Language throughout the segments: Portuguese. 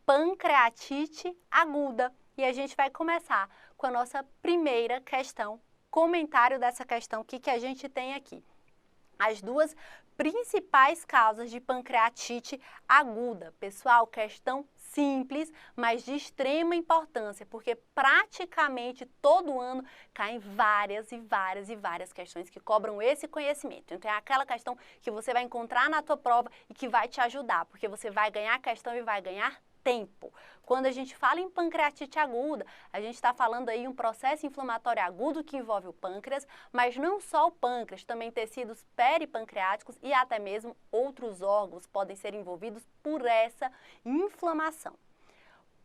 pancreatite aguda. E a gente vai começar com a nossa primeira questão, comentário dessa questão, o que a gente tem aqui. As duas principais causas de pancreatite aguda. Pessoal, questão simples, mas de extrema importância, porque praticamente todo ano caem várias questões que cobram esse conhecimento. Então, é aquela questão que você vai encontrar na tua prova e que vai te ajudar, porque você vai ganhar a questão e vai ganhar tempo. Quando a gente fala em pancreatite aguda, a gente está falando aí um processo inflamatório agudo que envolve o pâncreas, mas não só o pâncreas, também tecidos peripancreáticos e até mesmo outros órgãos podem ser envolvidos por essa inflamação.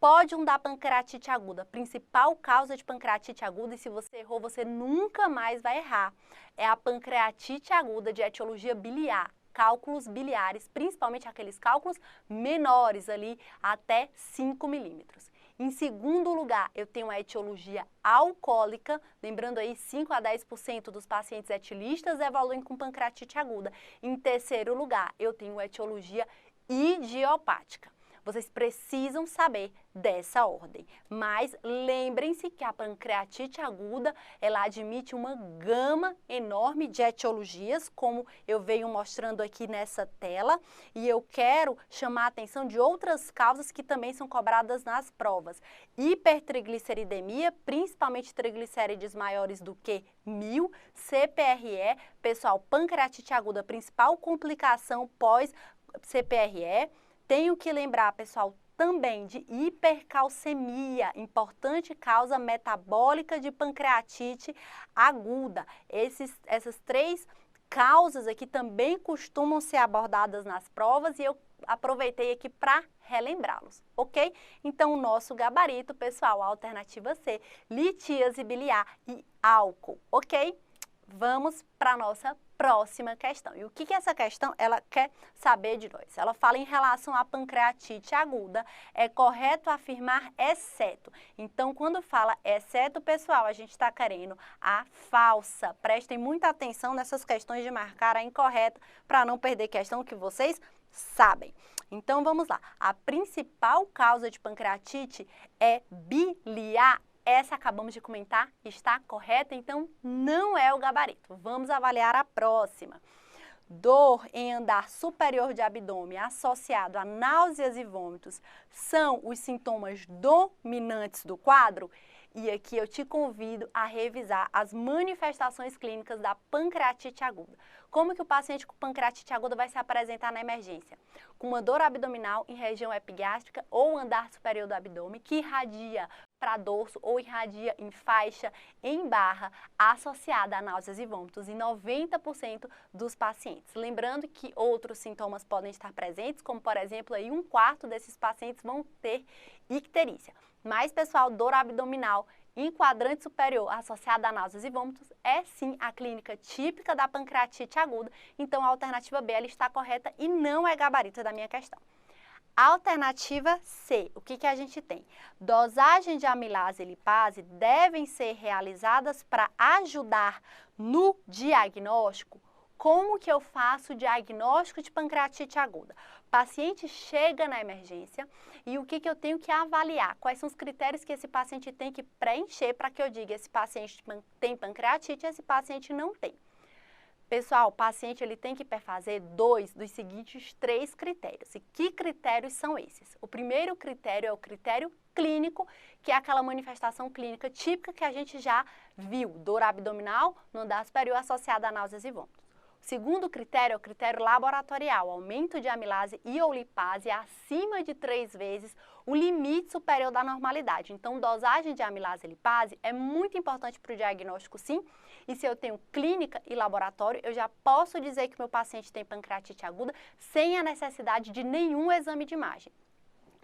Pódium da pancreatite aguda, principal causa de pancreatite aguda, e se você errou, você nunca mais vai errar, é a pancreatite aguda de etiologia biliar. Cálculos biliares, principalmente aqueles cálculos menores ali, até 5 milímetros. Em segundo lugar, eu tenho a etiologia alcoólica, lembrando aí 5 a 10% dos pacientes etilistas evoluem com pancreatite aguda. Em terceiro lugar, eu tenho a etiologia idiopática. Vocês precisam saber dessa ordem, mas lembrem-se que a pancreatite aguda, ela admite uma gama enorme de etiologias, como eu venho mostrando aqui nessa tela, e eu quero chamar a atenção de outras causas que também são cobradas nas provas. Hipertrigliceridemia, principalmente triglicérides maiores do que 1000, CPRE, pessoal, pancreatite aguda, principal complicação pós-CPRE. Tenho que lembrar, pessoal, também de hipercalcemia, importante causa metabólica de pancreatite aguda. Essas três causas aqui também costumam ser abordadas nas provas e eu aproveitei aqui para relembrá-los, ok? Então, o nosso gabarito, pessoal, a alternativa C, litíase biliar e álcool, ok? Vamos para a nossa próxima questão. E o que essa questão ela quer saber de nós? Ela fala em relação à pancreatite aguda, é correto afirmar exceto. Então, quando fala exceto, pessoal, a gente está querendo a falsa. Prestem muita atenção nessas questões de marcar a incorreta para não perder questão que vocês sabem. Então, vamos lá. A principal causa de pancreatite é biliar. Essa acabamos de comentar, está correta, então não é o gabarito. Vamos avaliar a próxima. Dor em andar superior de abdômen associado a náuseas e vômitos são os sintomas dominantes do quadro? E aqui eu te convido a revisar as manifestações clínicas da pancreatite aguda. Como que o paciente com pancreatite aguda vai se apresentar na emergência? Com uma dor abdominal em região epigástrica ou andar superior do abdômen que irradia para dorso ou irradia em faixa, em barra, associada a náuseas e vômitos em 90% dos pacientes. Lembrando que outros sintomas podem estar presentes, como por exemplo, aí 1/4 desses pacientes vão ter icterícia. Mas, pessoal, dor abdominal em quadrante superior associada a náuseas e vômitos é sim a clínica típica da pancreatite aguda, então a alternativa B ela está correta e não é gabarito da minha questão. Alternativa C, o que a gente tem? Dosagem de amilase e lipase devem ser realizadas para ajudar no diagnóstico. Como que eu faço o diagnóstico de pancreatite aguda? O paciente chega na emergência e o que eu tenho que avaliar? Quais são os critérios que esse paciente tem que preencher para que eu diga esse paciente tem pancreatite e esse paciente não tem? Pessoal, o paciente ele tem que perfazer 2 dos seguintes 3 critérios. E que critérios são esses? O primeiro critério é o critério clínico, que é aquela manifestação clínica típica que a gente já viu, dor abdominal no andar superior associada a náuseas e vômitos. O segundo critério é o critério laboratorial, aumento de amilase e ou lipase acima de 3 vezes o limite superior da normalidade. Então, dosagem de amilase e lipase é muito importante para o diagnóstico, sim. E se eu tenho clínica e laboratório, eu já posso dizer que meu paciente tem pancreatite aguda sem a necessidade de nenhum exame de imagem.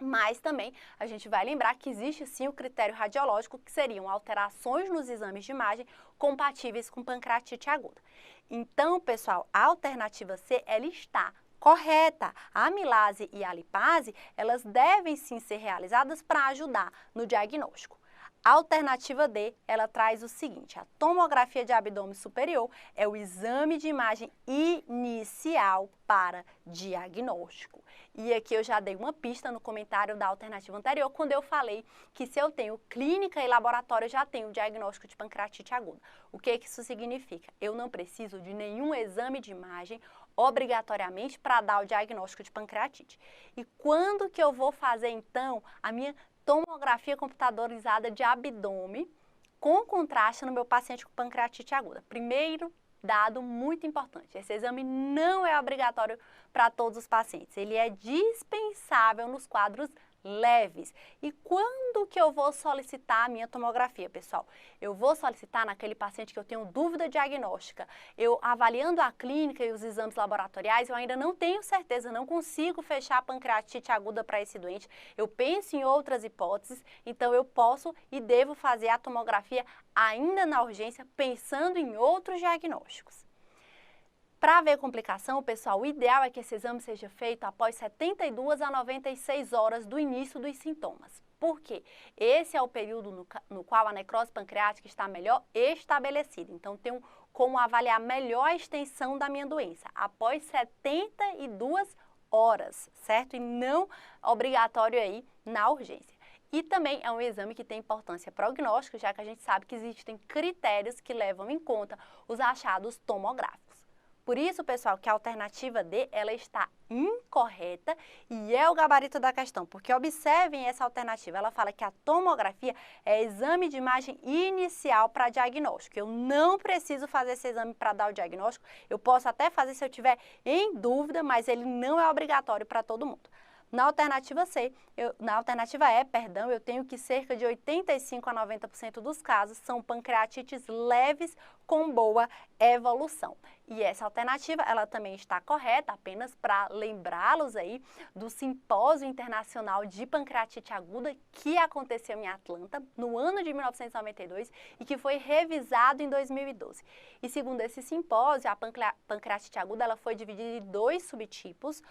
Mas também a gente vai lembrar que existe sim o critério radiológico, que seriam alterações nos exames de imagem compatíveis com pancreatite aguda. Então, pessoal, a alternativa C, ela está correta. A amilase e a lipase, elas devem sim ser realizadas para ajudar no diagnóstico. A alternativa D, ela traz o seguinte: a tomografia de abdômen superior é o exame de imagem inicial para diagnóstico. E aqui eu já dei uma pista no comentário da alternativa anterior, quando eu falei que se eu tenho clínica e laboratório, eu já tenho diagnóstico de pancreatite aguda. O que isso significa? Eu não preciso de nenhum exame de imagem obrigatoriamente para dar o diagnóstico de pancreatite. E quando que eu vou fazer, então, a minha tomografia computadorizada de abdômen com contraste no meu paciente com pancreatite aguda? Primeiro dado muito importante: esse exame não é obrigatório para todos os pacientes, ele é dispensável nos quadros leves. E quando que eu vou solicitar a minha tomografia, pessoal? Eu vou solicitar naquele paciente que eu tenho dúvida diagnóstica. Eu, avaliando a clínica e os exames laboratoriais, eu ainda não tenho certeza, não consigo fechar a pancreatite aguda para esse doente. Eu penso em outras hipóteses, então eu posso e devo fazer a tomografia ainda na urgência, pensando em outros diagnósticos. Para ver complicação, pessoal, o ideal é que esse exame seja feito após 72 a 96 horas do início dos sintomas. Por quê? Esse é o período no qual a necrose pancreática está melhor estabelecida. Então, tenho como avaliar melhor a extensão da minha doença após 72 horas, certo? E não obrigatório aí na urgência. E também é um exame que tem importância prognóstica, já que a gente sabe que existem critérios que levam em conta os achados tomográficos. Por isso, pessoal, que a alternativa D, ela está incorreta e é o gabarito da questão, porque observem essa alternativa, ela fala que a tomografia é exame de imagem inicial para diagnóstico. Eu não preciso fazer esse exame para dar o diagnóstico, eu posso até fazer se eu tiver em dúvida, mas ele não é obrigatório para todo mundo. Na alternativa E, eu tenho que cerca de 85 a 90% dos casos são pancreatites leves com boa evolução. E essa alternativa, ela também está correta, apenas para lembrá-los aí do Simpósio Internacional de Pancreatite Aguda que aconteceu em Atlanta no ano de 1992 e que foi revisado em 2012. E segundo esse simpósio, a pancreatite aguda, ela foi dividida em 2 subtipos.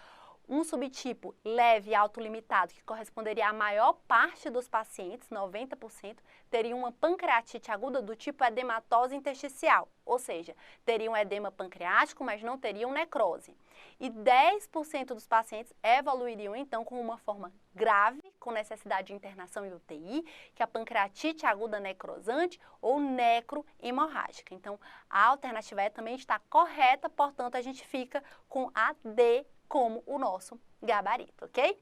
Um subtipo leve e autolimitado, que corresponderia à maior parte dos pacientes, 90%, teria uma pancreatite aguda do tipo edematose intersticial, ou seja, teriam edema pancreático, mas não teriam necrose. E 10% dos pacientes evoluiriam, então, com uma forma grave, com necessidade de internação em UTI, que é a pancreatite aguda necrosante ou necrohemorrágica. Então, a alternativa E também está correta, portanto, a gente fica com a D como o nosso gabarito, ok?